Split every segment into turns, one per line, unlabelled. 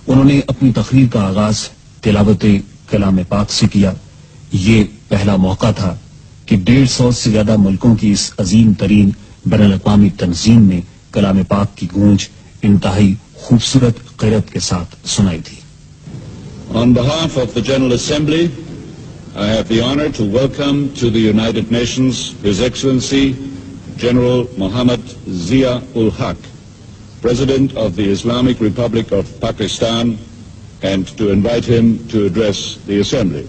उन्होंने अपनी तकरीर का आगाज तिलावत कलाम पाक से किया। ये पहला मौका था कि 150 से ज्यादा मुल्कों की इस अजीम तरीन बैनुल-अक़वामी तंजीम में कलाम पाक की गूंज इंतहाई खूबसूरत क़िरात के साथ सुनाई थी।
On behalf of the General Assembly, I have the honor to welcome to the United Nations His Excellency General Muhammad Zia-ul-Haq, President of the Islamic Republic of Pakistan, and to invite him to address the Assembly.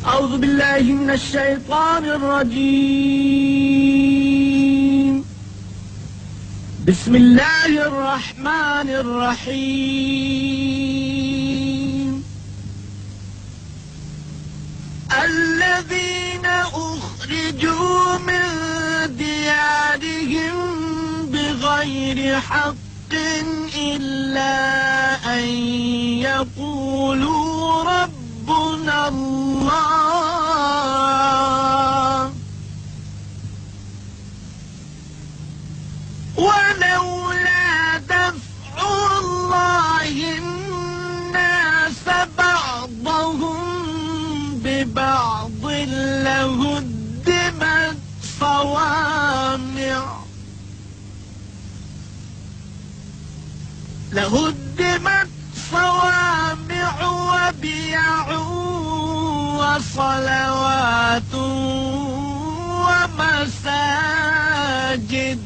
أعوذ بالله من الشيطان الرجيم. بسم الله الرحمن الرحيم. الذين أخرجوا من ديارهم بغير حق إلا أن يقولوا ربنا الله ولولا دفع الله الناس بعضهم ببعض لهدمت صوامع وبيع وصلوات ومساجد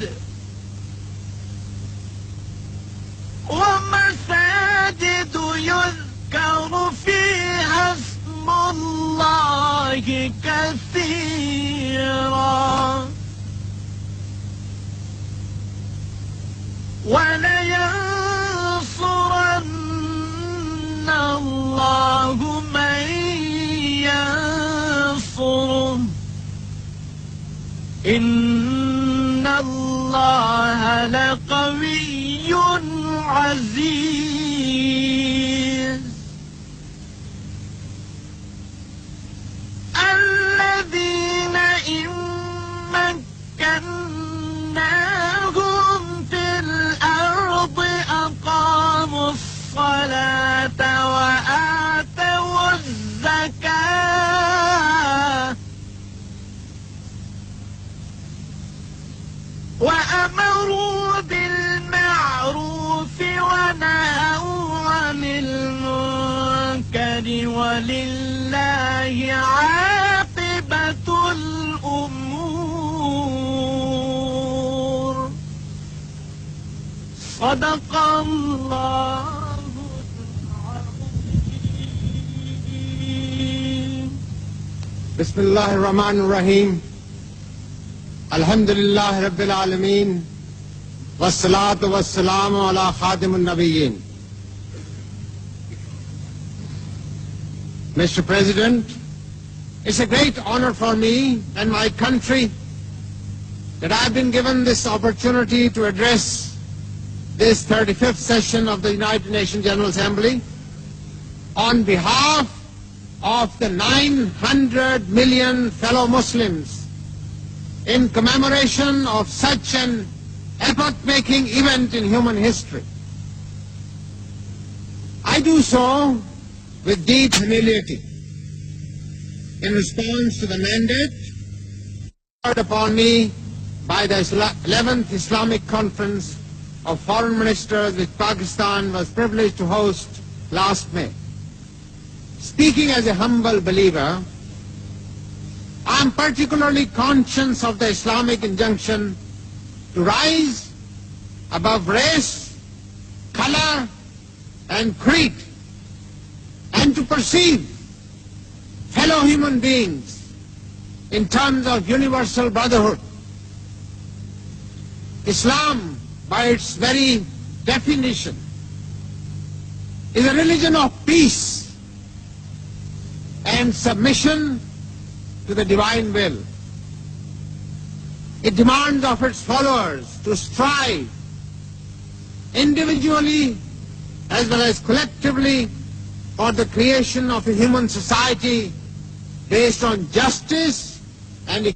يذكر فيها اسم الله كثيرا ولينصرن الله من ينصره إن الله لقوي عزيز. الذين إن مكناهم في الأرض أقاموا الصلاة وآتوا الزكاة وأمروا بالمعروف ونهوا عن المنكر ولله عاقبة الأمور. صدق الله العظيم.
بسم الله الرحمن الرحيم. Alhamdulillah Rabbil Alameen, wassalatu wassalamu ala khadimun nabiyyin. Mr. President, it's a great honor for me and my country that I've been given this opportunity to address this 35th session of the United Nations General Assembly on behalf of the 900 million fellow Muslims in commemoration of such an epoch-making event in human history. I do so with deep humility in response to the mandate conferred upon me by the 11th Islamic Conference of Foreign Ministers which Pakistan was privileged to host last May. Speaking as a humble believer, I am particularly conscious of the Islamic injunction to rise above race, color, and creed, and to perceive fellow human beings in terms of universal brotherhood. Islam, by its very definition, is a religion of peace and submission to the divine will. It demands of its followers to strive individually as well as collectively for the creation of a human society based on justice and equality.